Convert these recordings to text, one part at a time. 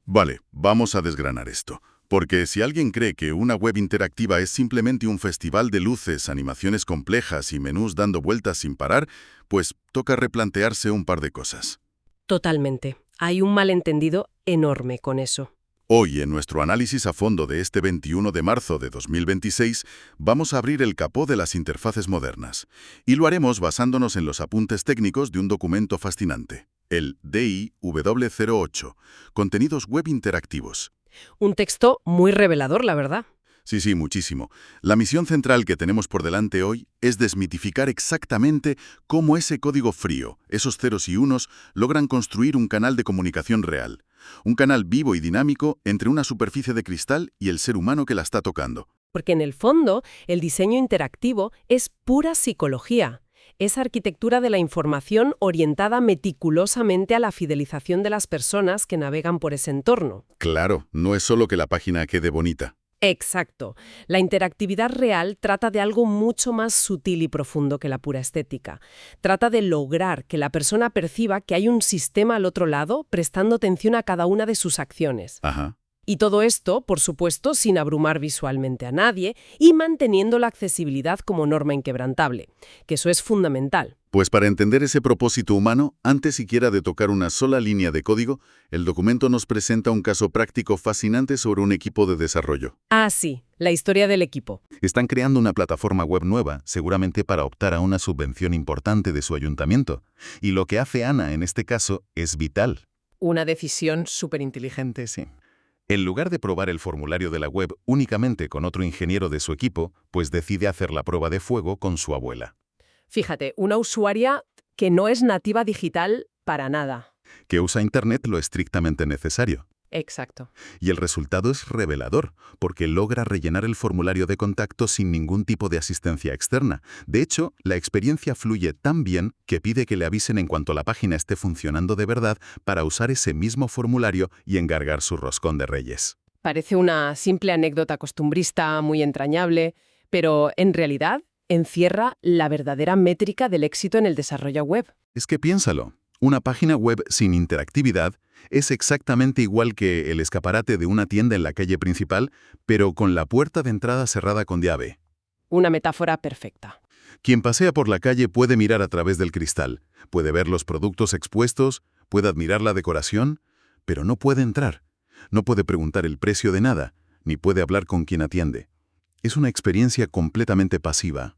Vale, vamos a desgranar esto. Porque si alguien cree que una web interactiva es simplemente un festival de luces, animaciones complejas y menús dando vueltas sin parar, pues toca replantearse un par de cosas. Totalmente. Hay un malentendido enorme con eso. Hoy, en nuestro análisis a fondo de este 21 de marzo de 2026, vamos a abrir el capó de las interfaces modernas. Y lo haremos basándonos en los apuntes técnicos de un documento fascinante, el DIW08, Contenidos Web Interactivos. Un texto muy revelador, la verdad. Sí, muchísimo. La misión central que tenemos por delante hoy es desmitificar exactamente cómo ese código frío, esos ceros y unos, logran construir un canal de comunicación real. Un canal vivo y dinámico entre una superficie de cristal y el ser humano que la está tocando. Porque en el fondo, el diseño interactivo es pura psicología. Es arquitectura de la información orientada meticulosamente a la fidelización de las personas que navegan por ese entorno. Claro, no es solo que la página quede bonita. Exacto. La interactividad real trata de algo mucho más sutil y profundo que la pura estética. Trata de lograr que la persona perciba que hay un sistema al otro lado prestando atención a cada una de sus acciones. Ajá. Y todo esto, por supuesto, sin abrumar visualmente a nadie y manteniendo la accesibilidad como norma inquebrantable, que eso es fundamental. Pues para entender ese propósito humano, antes siquiera de tocar una sola línea de código, el documento nos presenta un caso práctico fascinante sobre un equipo de desarrollo. Ah, sí, la historia del equipo. Están creando una plataforma web nueva, seguramente para optar a una subvención importante de su ayuntamiento. Y lo que hace Ana en este caso es vital. Una decisión súper inteligente, sí. En lugar de probar el formulario de la web únicamente con otro ingeniero de su equipo, pues decide hacer la prueba de fuego con su abuela. Fíjate, una usuaria que no es nativa digital para nada. Que usa Internet lo estrictamente necesario. Exacto. Y el resultado es revelador, porque logra rellenar el formulario de contacto sin ningún tipo de asistencia externa. De hecho, la experiencia fluye tan bien que pide que le avisen en cuanto la página esté funcionando de verdad para usar ese mismo formulario y encargar su roscón de Reyes. Parece una simple anécdota costumbrista, muy entrañable, pero en realidad encierra la verdadera métrica del éxito en el desarrollo web. Es que piénsalo, una página web sin interactividad es exactamente igual que el escaparate de una tienda en la calle principal, pero con la puerta de entrada cerrada con llave. Una metáfora perfecta. Quien pasea por la calle puede mirar a través del cristal, puede ver los productos expuestos, puede admirar la decoración, pero no puede entrar. No puede preguntar el precio de nada, ni puede hablar con quien atiende. Es una experiencia completamente pasiva,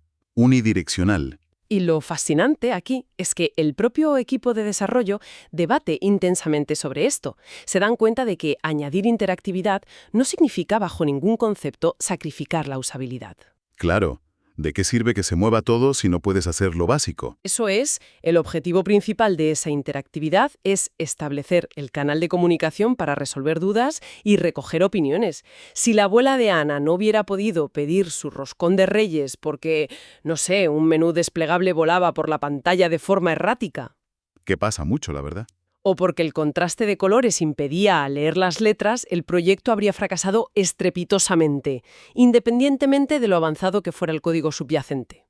unidireccional. Y lo fascinante aquí es que el propio equipo de desarrollo debate intensamente sobre esto. Se dan cuenta de que añadir interactividad no significa bajo ningún concepto sacrificar la usabilidad. Claro, ¿de qué sirve que se mueva todo si no puedes hacer lo básico? Eso es, el objetivo principal de esa interactividad es establecer el canal de comunicación para resolver dudas y recoger opiniones. Si la abuela de Ana no hubiera podido pedir su roscón de Reyes porque, no sé, un menú desplegable volaba por la pantalla de forma errática, Que pasa mucho, la verdad. o porque el contraste de colores impedía leer las letras, el proyecto habría fracasado estrepitosamente, independientemente de lo avanzado que fuera el código subyacente.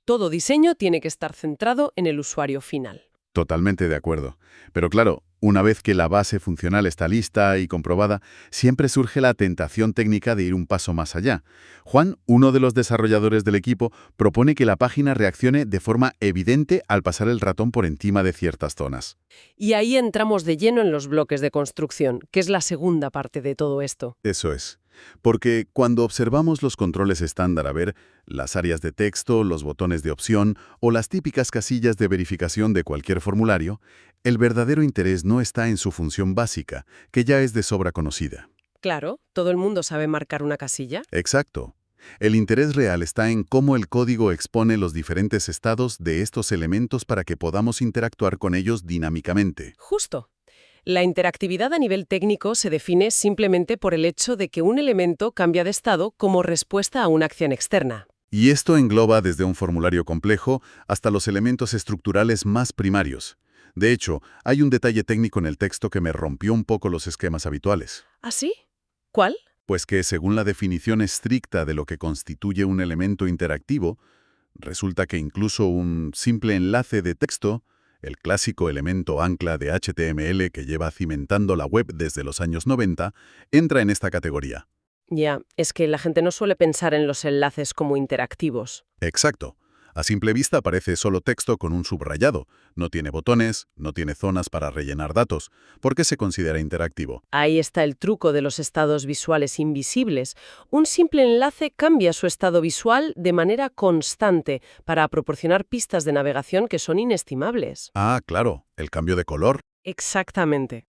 Todo diseño tiene que estar centrado en el usuario final. Totalmente de acuerdo. Pero claro, una vez que la base funcional está lista y comprobada, siempre surge la tentación técnica de ir un paso más allá. Juan, uno de los desarrolladores del equipo, propone que la página reaccione de forma evidente al pasar el ratón por encima de ciertas zonas. Y ahí entramos de lleno en los bloques de construcción, que es la segunda parte de todo esto. Eso es. Porque cuando observamos los controles estándar, a ver, las áreas de texto, los botones de opción o las típicas casillas de verificación de cualquier formulario, el verdadero interés no está en su función básica, que ya es de sobra conocida. Claro, todo el mundo sabe marcar una casilla. Exacto. El interés real está en cómo el código expone los diferentes estados de estos elementos para que podamos interactuar con ellos dinámicamente. Justo. La interactividad a nivel técnico se define simplemente por el hecho de que un elemento cambia de estado como respuesta a una acción externa. Y esto engloba desde un formulario complejo hasta los elementos estructurales más primarios. De hecho, hay un detalle técnico en el texto que me rompió un poco los esquemas habituales. ¿Ah, sí? ¿Cuál? Pues que, según la definición estricta de lo que constituye un elemento interactivo, resulta que incluso un simple enlace de texto el clásico elemento ancla de HTML que lleva cimentando la web desde los años 90, entra en esta categoría. Ya, es que la gente no suele pensar en los enlaces como interactivos. Exacto. A simple vista parece solo texto con un subrayado. No tiene botones, no tiene zonas para rellenar datos. ¿Por qué se considera interactivo? Ahí está el truco de los estados visuales invisibles. Un simple enlace cambia su estado visual de manera constante para proporcionar pistas de navegación que son inestimables. Ah, claro, el cambio de color. Exactamente.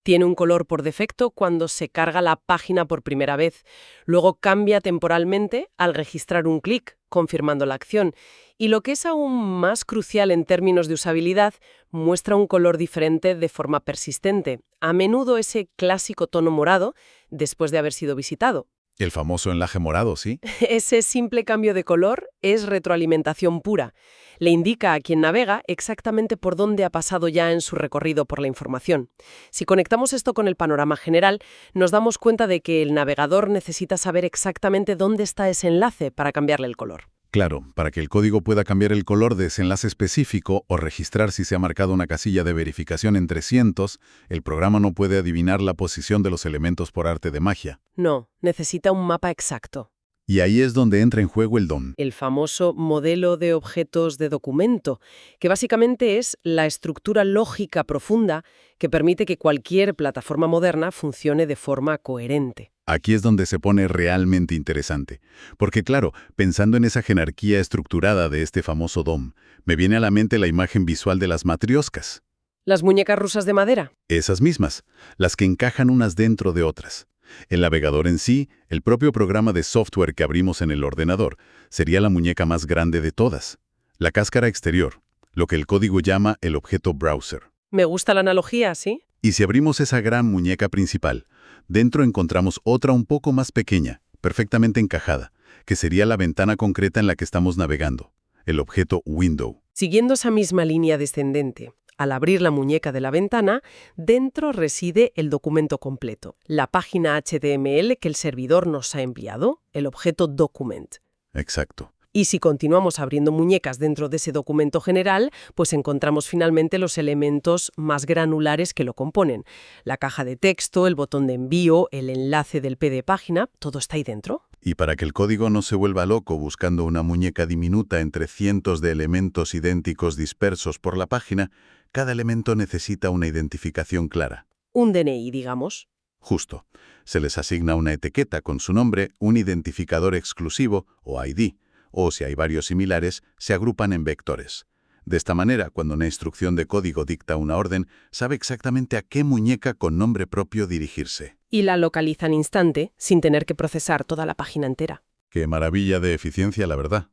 Tiene un color por defecto cuando se carga la página por primera vez. Luego cambia temporalmente al registrar un clic, confirmando la acción. Y lo que es aún más crucial en términos de usabilidad, muestra un color diferente de forma persistente. A menudo ese clásico tono morado después de haber sido visitado. El famoso enlace morado, ¿sí? Ese simple cambio de color es retroalimentación pura. Le indica a quien navega exactamente por dónde ha pasado ya en su recorrido por la información. Si conectamos esto con el panorama general, nos damos cuenta de que el navegador necesita saber exactamente dónde está ese enlace para cambiarle el color. Claro, para que el código pueda cambiar el color de ese enlace específico o registrar si se ha marcado una casilla de verificación entre cientos, el programa no puede adivinar la posición de los elementos por arte de magia. No, necesita un mapa exacto. Y ahí es donde entra en juego el DOM. El famoso modelo de objetos de documento, que básicamente es la estructura lógica profunda que permite que cualquier plataforma moderna funcione de forma coherente. Aquí es donde se pone realmente interesante. Porque claro, pensando en esa jerarquía estructurada de este famoso DOM, me viene a la mente la imagen visual de las matrioscas. ¿Las muñecas rusas de madera? Esas mismas, las que encajan unas dentro de otras. El navegador en sí, el propio programa de software que abrimos en el ordenador, sería la muñeca más grande de todas. La cáscara exterior, lo que el código llama el objeto browser. Me gusta la analogía, ¿sí? Y si abrimos esa gran muñeca principal, dentro encontramos otra un poco más pequeña, perfectamente encajada, que sería la ventana concreta en la que estamos navegando, el objeto window. Siguiendo esa misma línea descendente, al abrir la muñeca de la ventana, dentro reside el documento completo, la página HTML que el servidor nos ha enviado, el objeto document. Exacto. Y si continuamos abriendo muñecas dentro de ese documento general, pues encontramos finalmente los elementos más granulares que lo componen. La caja de texto, el botón de envío, el enlace del pie de página, todo está ahí dentro. Y para que el código no se vuelva loco buscando una muñeca diminuta entre cientos de elementos idénticos dispersos por la página, cada elemento necesita una identificación clara. Un DNI, digamos. Justo. Se les asigna una etiqueta con su nombre, un identificador exclusivo, o ID, o si hay varios similares, se agrupan en vectores. De esta manera, cuando una instrucción de código dicta una orden, sabe exactamente a qué muñeca con nombre propio dirigirse. Y la localiza al instante, sin tener que procesar toda la página entera. Qué maravilla de eficiencia, la verdad.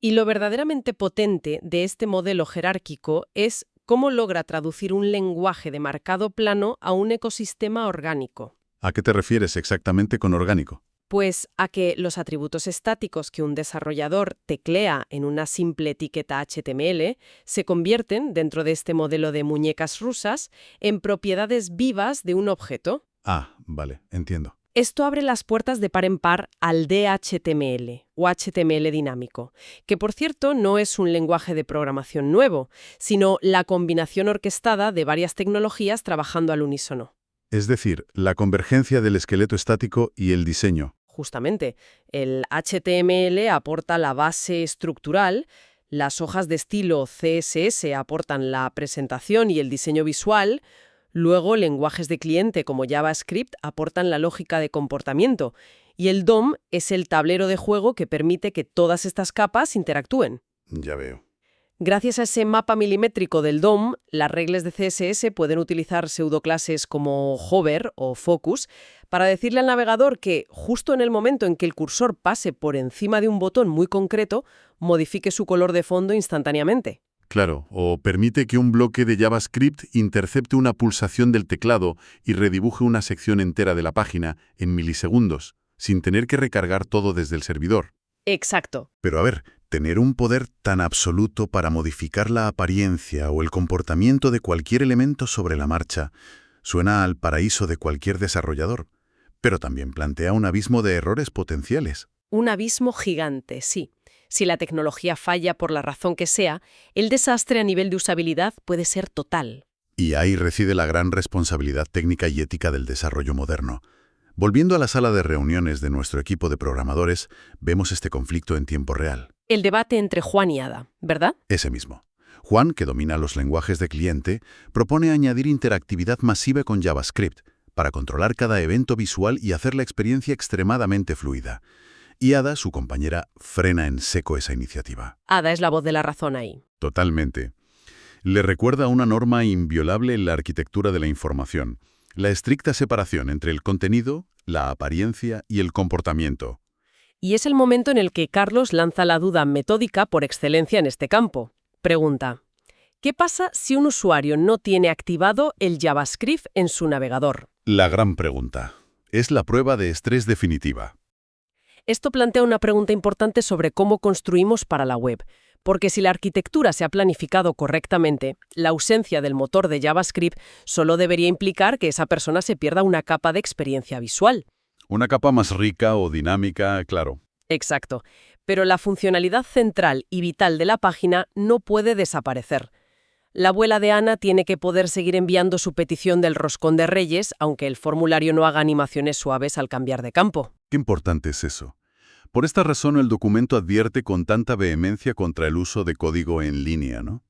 Y lo verdaderamente potente de este modelo jerárquico es cómo logra traducir un lenguaje de marcado plano a un ecosistema orgánico. ¿A qué te refieres exactamente con orgánico? Pues a que los atributos estáticos que un desarrollador teclea en una simple etiqueta HTML se convierten, dentro de este modelo de muñecas rusas, en propiedades vivas de un objeto. Ah, vale, entiendo. Esto abre las puertas de par en par al DHTML, o HTML dinámico, que por cierto no es un lenguaje de programación nuevo, sino la combinación orquestada de varias tecnologías trabajando al unísono. Es decir, la convergencia del esqueleto estático y el diseño. Justamente, el HTML aporta la base estructural, las hojas de estilo CSS aportan la presentación y el diseño visual, luego lenguajes de cliente como JavaScript aportan la lógica de comportamiento, y el DOM es el tablero de juego que permite que todas estas capas interactúen. Ya veo. Gracias a ese mapa milimétrico del DOM, las reglas de CSS pueden utilizar pseudoclases como hover o focus para decirle al navegador que, justo en el momento en que el cursor pase por encima de un botón muy concreto, modifique su color de fondo instantáneamente. Claro, o permite que un bloque de JavaScript intercepte una pulsación del teclado y redibuje una sección entera de la página en milisegundos, sin tener que recargar todo desde el servidor. Exacto. Pero a ver, tener un poder tan absoluto para modificar la apariencia o el comportamiento de cualquier elemento sobre la marcha suena al paraíso de cualquier desarrollador, pero también plantea un abismo de errores potenciales. Un abismo gigante, sí. Si la tecnología falla por la razón que sea, el desastre a nivel de usabilidad puede ser total. Y ahí reside la gran responsabilidad técnica y ética del desarrollo moderno. Volviendo a la sala de reuniones de nuestro equipo de programadores, vemos este conflicto en tiempo real. El debate entre Juan y Ada, ¿verdad? Ese mismo. Juan, que domina los lenguajes de cliente, propone añadir interactividad masiva con JavaScript para controlar cada evento visual y hacer la experiencia extremadamente fluida. Y Ada, su compañera, frena en seco esa iniciativa. Ada es la voz de la razón ahí. Totalmente. Le recuerda una norma inviolable en la arquitectura de la información, la estricta separación entre el contenido, la apariencia y el comportamiento. Y es el momento en el que Carlos lanza la duda metódica por excelencia en este campo. Pregunta: ¿qué pasa si un usuario no tiene activado el JavaScript en su navegador? La gran pregunta. Es la prueba de estrés definitiva. Esto plantea una pregunta importante sobre cómo construimos para la web, porque si la arquitectura se ha planificado correctamente, la ausencia del motor de JavaScript solo debería implicar que esa persona se pierda una capa de experiencia visual. Una capa más rica o dinámica, claro. Exacto. Pero la funcionalidad central y vital de la página no puede desaparecer. La abuela de Ana tiene que poder seguir enviando su petición del roscón de Reyes, aunque el formulario no haga animaciones suaves al cambiar de campo. Qué importante es eso. Por esta razón el documento advierte con tanta vehemencia contra el uso de código en línea, ¿no?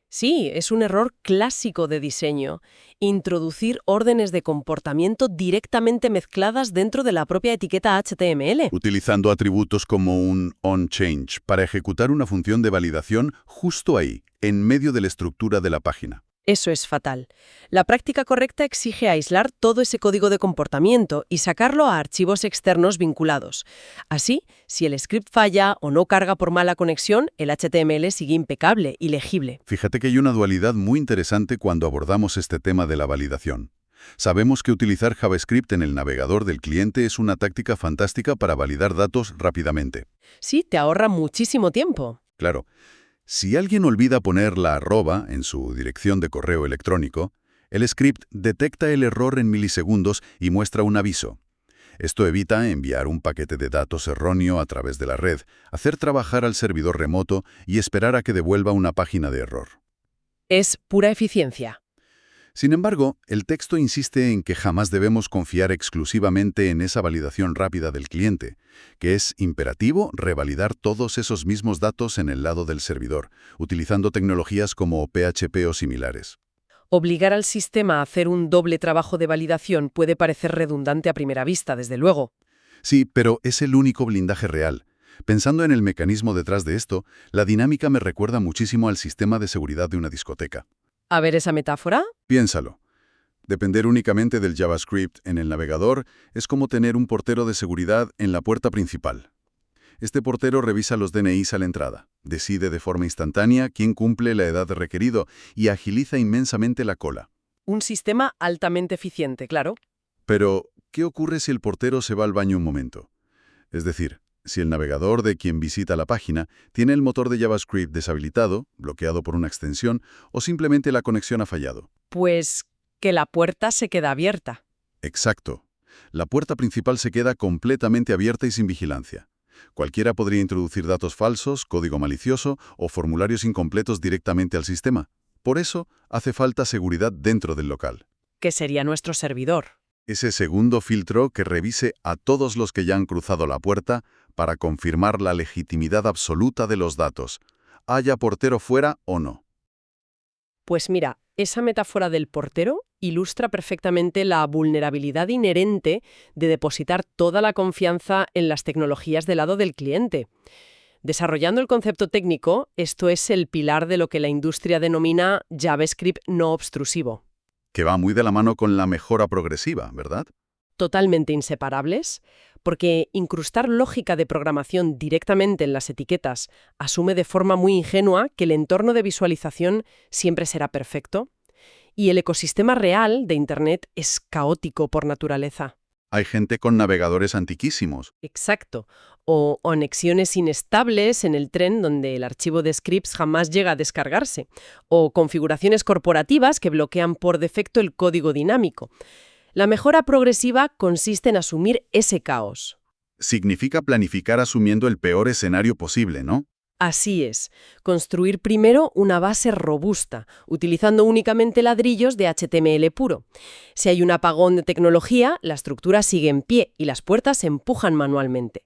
Sí, es un error clásico de diseño. Introducir órdenes de comportamiento directamente mezcladas dentro de la propia etiqueta HTML. Utilizando atributos como un onChange para ejecutar una función de validación justo ahí, en medio de la estructura de la página. Eso es fatal. La práctica correcta exige aislar todo ese código de comportamiento y sacarlo a archivos externos vinculados. Así, si el script falla o no carga por mala conexión, el HTML sigue impecable y legible. Fíjate que hay una dualidad muy interesante cuando abordamos este tema de la validación. Sabemos que utilizar JavaScript en el navegador del cliente es una táctica fantástica para validar datos rápidamente. Sí, te ahorra muchísimo tiempo. Claro. Si alguien olvida poner la arroba en su dirección de correo electrónico, el script detecta el error en milisegundos y muestra un aviso. Esto evita enviar un paquete de datos erróneo a través de la red, hacer trabajar al servidor remoto y esperar a que devuelva una página de error. Es pura eficiencia. Sin embargo, el texto insiste en que jamás debemos confiar exclusivamente en esa validación rápida del cliente, que es imperativo revalidar todos esos mismos datos en el lado del servidor, utilizando tecnologías como PHP o similares. Obligar al sistema a hacer un doble trabajo de validación puede parecer redundante a primera vista, desde luego. Sí, pero es el único blindaje real. Pensando en el mecanismo detrás de esto, la dinámica me recuerda muchísimo al sistema de seguridad de una discoteca. A ver esa metáfora. Piénsalo. Depender únicamente del JavaScript en el navegador es como tener un portero de seguridad en la puerta principal. Este portero revisa los DNIs a la entrada, decide de forma instantánea quién cumple la edad requerido y agiliza inmensamente la cola. Un sistema altamente eficiente, claro. Pero, ¿qué ocurre si el portero se va al baño un momento? Es decir, si el navegador de quien visita la página tiene el motor de JavaScript deshabilitado, bloqueado por una extensión, o simplemente la conexión ha fallado. Pues que la puerta se queda abierta. Exacto. La puerta principal se queda completamente abierta y sin vigilancia. Cualquiera podría introducir datos falsos, código malicioso o formularios incompletos directamente al sistema. Por eso, hace falta seguridad dentro del local. Que sería nuestro servidor. Ese segundo filtro que revise a todos los que ya han cruzado la puerta para confirmar la legitimidad absoluta de los datos, haya portero fuera o no. Pues mira, esa metáfora del portero ilustra perfectamente la vulnerabilidad inherente de depositar toda la confianza en las tecnologías del lado del cliente. Desarrollando el concepto técnico, esto es el pilar de lo que la industria denomina JavaScript no obstrusivo. Que va muy de la mano con la mejora progresiva, ¿verdad? Totalmente inseparables, porque incrustar lógica de programación directamente en las etiquetas asume de forma muy ingenua que el entorno de visualización siempre será perfecto, y el ecosistema real de Internet es caótico por naturaleza. Hay gente con navegadores antiquísimos. Exacto. O anexiones inestables en el tren donde el archivo de scripts jamás llega a descargarse. O configuraciones corporativas que bloquean por defecto el código dinámico. La mejora progresiva consiste en asumir ese caos. Significa planificar asumiendo el peor escenario posible, ¿no? Así es, construir primero una base robusta, utilizando únicamente ladrillos de HTML puro. Si hay un apagón de tecnología, la estructura sigue en pie y las puertas se empujan manualmente.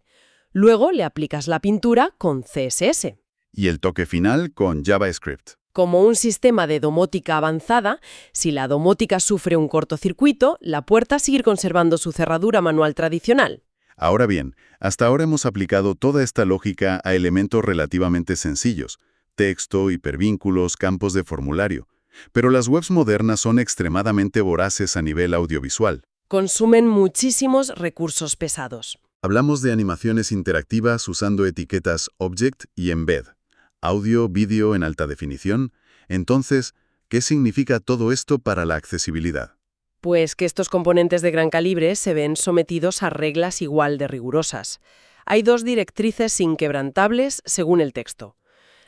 Luego le aplicas la pintura con CSS. Y el toque final con JavaScript. Como un sistema de domótica avanzada, si la domótica sufre un cortocircuito, la puerta sigue conservando su cerradura manual tradicional. Ahora bien, hasta ahora hemos aplicado toda esta lógica a elementos relativamente sencillos, texto, hipervínculos, campos de formulario. Pero las webs modernas son extremadamente voraces a nivel audiovisual. Consumen muchísimos recursos pesados. Hablamos de animaciones interactivas usando etiquetas Object y Embed, audio, vídeo en alta definición. Entonces, ¿qué significa todo esto para la accesibilidad? Pues que estos componentes de gran calibre se ven sometidos a reglas igual de rigurosas. Hay dos directrices inquebrantables según el texto.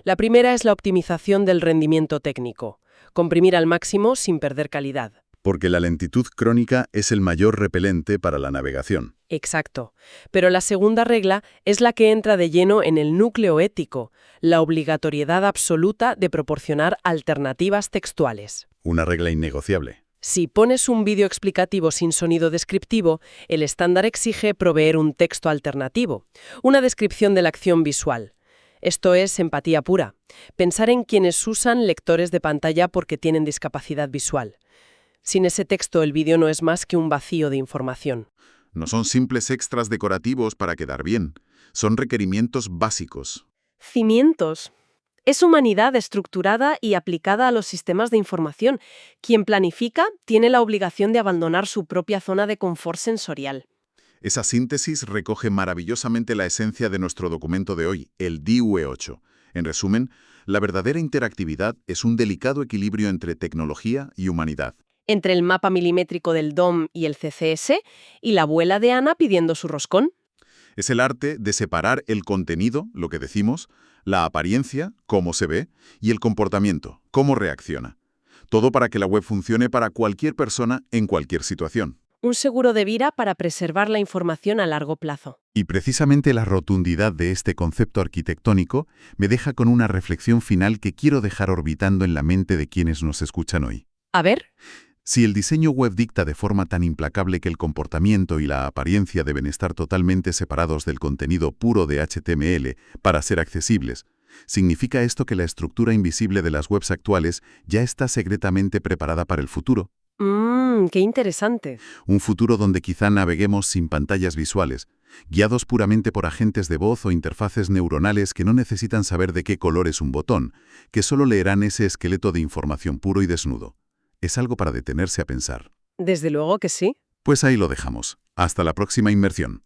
La primera es la optimización del rendimiento técnico, comprimir al máximo sin perder calidad. Porque la lentitud crónica es el mayor repelente para la navegación. Exacto. Pero la segunda regla es la que entra de lleno en el núcleo ético, la obligatoriedad absoluta de proporcionar alternativas textuales. Una regla innegociable. Si pones un vídeo explicativo sin sonido descriptivo, el estándar exige proveer un texto alternativo, una descripción de la acción visual. Esto es empatía pura. Pensar en quienes usan lectores de pantalla porque tienen discapacidad visual. Sin ese texto, el vídeo no es más que un vacío de información. No son simples extras decorativos para quedar bien. Son requerimientos básicos. Cimientos. Es humanidad estructurada y aplicada a los sistemas de información. Quien planifica tiene la obligación de abandonar su propia zona de confort sensorial. Esa síntesis recoge maravillosamente la esencia de nuestro documento de hoy, el DUE8. En resumen, la verdadera interactividad es un delicado equilibrio entre tecnología y humanidad. Entre el mapa milimétrico del DOM y el CSS, y la abuela de Ana pidiendo su roscón. Es el arte de separar el contenido, lo que decimos, la apariencia, cómo se ve, y el comportamiento, cómo reacciona. Todo para que la web funcione para cualquier persona en cualquier situación. Un seguro de vida para preservar la información a largo plazo. Y precisamente la rotundidad de este concepto arquitectónico me deja con una reflexión final que quiero dejar orbitando en la mente de quienes nos escuchan hoy. A ver. Si el diseño web dicta de forma tan implacable que el comportamiento y la apariencia deben estar totalmente separados del contenido puro de HTML para ser accesibles, ¿significa esto que la estructura invisible de las webs actuales ya está secretamente preparada para el futuro? ¡Qué interesante! Un futuro donde quizá naveguemos sin pantallas visuales, guiados puramente por agentes de voz o interfaces neuronales que no necesitan saber de qué color es un botón, que solo leerán ese esqueleto de información puro y desnudo. Es algo para detenerse a pensar. Desde luego que sí. Pues ahí lo dejamos. Hasta la próxima inmersión.